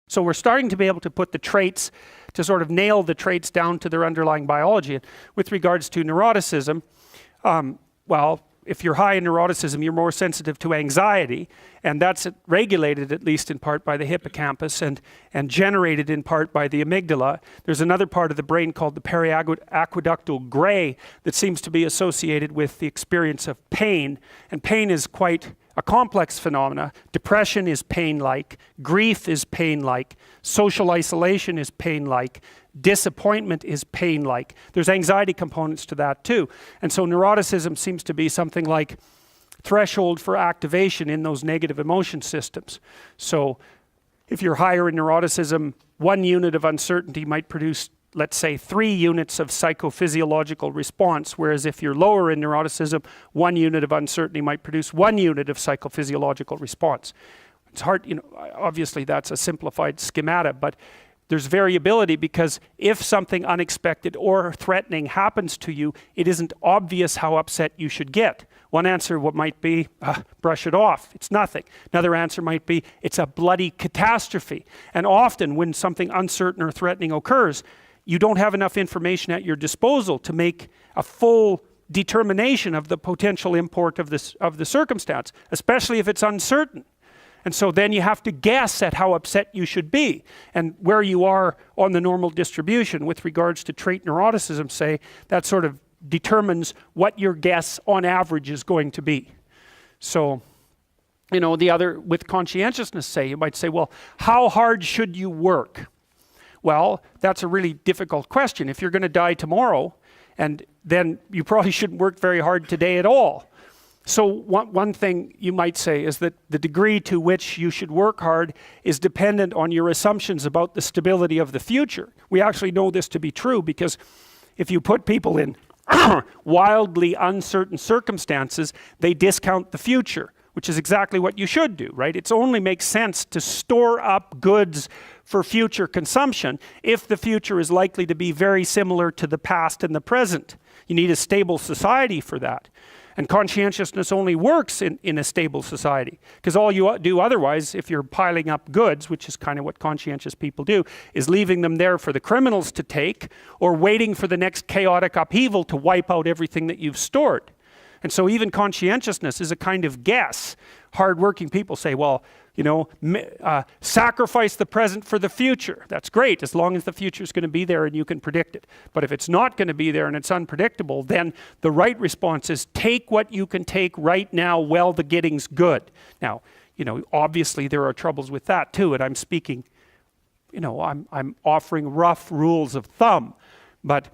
So we're starting to be able to put the traits, to sort of nail the traits down to their underlying biology. And with regards to neuroticism, well, if you're high in neuroticism, you're more sensitive to anxiety, and that's regulated at least in part by the hippocampus and generated in part by the amygdala. There's another part of the brain called the periaqueductal gray that seems to be associated with the experience of pain, and pain is quite a complex phenomena. Depression is pain-like, grief is pain-like, social isolation is pain-like, disappointment is pain-like. There's anxiety components to that too. And so neuroticism seems to be something like threshold for activation in those negative emotion systems. So if you're higher in neuroticism, 1 unit of uncertainty might produce, let's say, 3 units of psychophysiological response, whereas if you're lower in neuroticism, 1 unit of uncertainty might produce 1 unit of psychophysiological response. It's hard, obviously that's a simplified schemata, but there's variability because if something unexpected or threatening happens to you, it isn't obvious how upset you should get. One answer might be, brush it off, it's nothing. Another answer might be, it's a bloody catastrophe. And often when something uncertain or threatening occurs, you don't have enough information at your disposal to make a full determination of the potential import of the circumstance, especially if it's uncertain. And so then you have to guess at how upset you should be and where you are on the normal distribution with regards to trait neuroticism, say, that sort of determines what your guess on average is going to be. So, the other, with conscientiousness, say, you might say, well, how hard should you work? Well, that's a really difficult question. If you're going to die tomorrow, and then you probably shouldn't work very hard today at all. So one thing you might say is that the degree to which you should work hard is dependent on your assumptions about the stability of the future. We actually know this to be true because if you put people in wildly uncertain circumstances, they discount the future, which is exactly what you should do, right? It only makes sense to store up goods for future consumption if the future is likely to be very similar to the past and the present. You need a stable society for that. And conscientiousness only works in a stable society. Because all you do otherwise, if you're piling up goods, which is kind of what conscientious people do, is leaving them there for the criminals to take, or waiting for the next chaotic upheaval to wipe out everything that you've stored. And so even conscientiousness is a kind of guess. Hardworking people say, well, sacrifice the present for the future. That's great, as long as the future is going to be there and you can predict it. But if it's not going to be there and it's unpredictable, then the right response is take what you can take right now while the getting's good. Now, obviously there are troubles with that too, and I'm speaking, I'm offering rough rules of thumb, but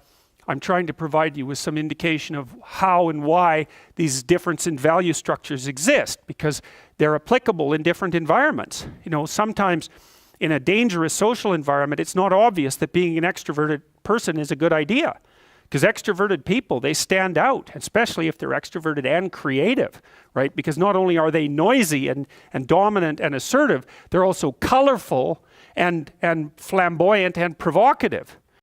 I'm trying to provide you with some indication of how and why these difference in value structures exist, because they're applicable in different environments. Sometimes in a dangerous social environment, it's not obvious that being an extroverted person is a good idea. Because extroverted people, they stand out, especially if they're extroverted and creative, right? Because not only are they noisy and dominant and assertive, they're also colorful and flamboyant and provocative.